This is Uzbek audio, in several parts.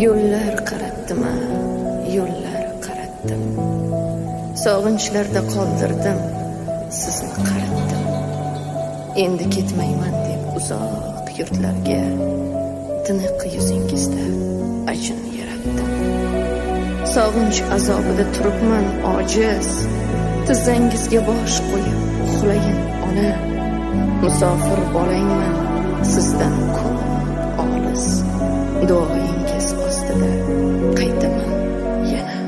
Yo'llar qaratdim-a, yo'llar qaratdim. Sog'inchlarda qoldirdim, sizni qaratdim. Endi ketmayman deb uzoq yurtlarga, tiniq yuzingizda ajin yaratdim. Sog'inch azobida turibman ojiz, tizzangizga bosh qo'yib uxlayin ona. Musofir bolangman sizdan ko'p olis, duoyingiz ostida qaytaman yana.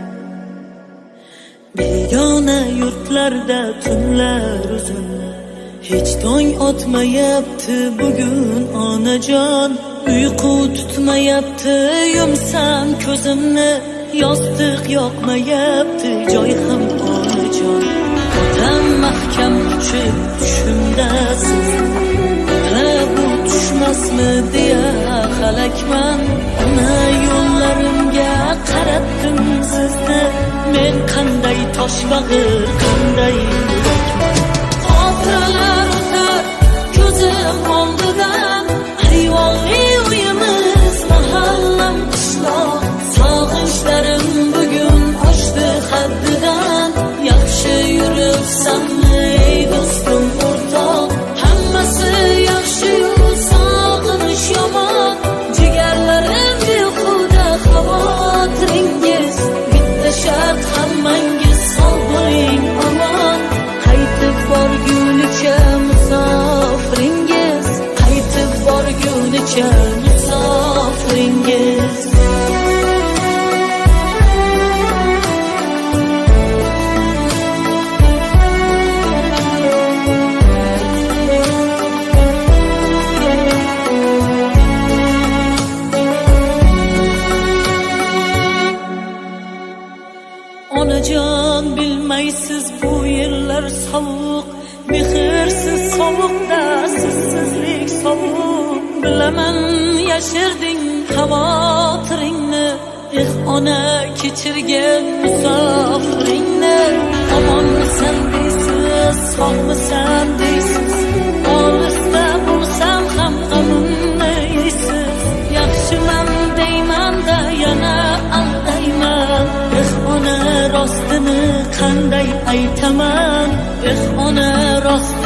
Begona yurtlarda tunlar uzun, hech tong otmayapti bugun onajon. Uyqu tutmayapti, yumsam ko'zimni, yostiq yoqmayapti joy ham onajon. Otam mahkam quchib tushimda siz, bu tushmasmi deya halakman. Ona yo'llarimga qaratdim sizni, men qanday toshbag'ir, qanday yurakman. Xotiralar o'tar ko'zim oldidan, hayvonli uyimiz, mahallam qishloq. Sog'inchlarim bugun oshdi haddidan, yaxshi yuribsanmi ey do'stim o'rtoq? Hammasi yaxshi-yu sog'inish yomon, jigarlarim behuda xavotiringiz. Bitta shart, hammangiz sog' bo'ling omon. Qaytib borgunicha musofiringiz, qaytib borgunicha musofiringiz. Onajon, bilmaysiz bu yerlar sovuq, mehrsiz sovuqda sizsizlik sovuq. Bilaman yashirding xavotiringni, ona kechirgan musofiringni. Omonmisan deysiz, sog'misan deysiz, olisda bo'lsam ham g'amimni yeysiz. Yaxshiman deyman-da yana aldayman, ona rostini qanday aytaman? Ona rost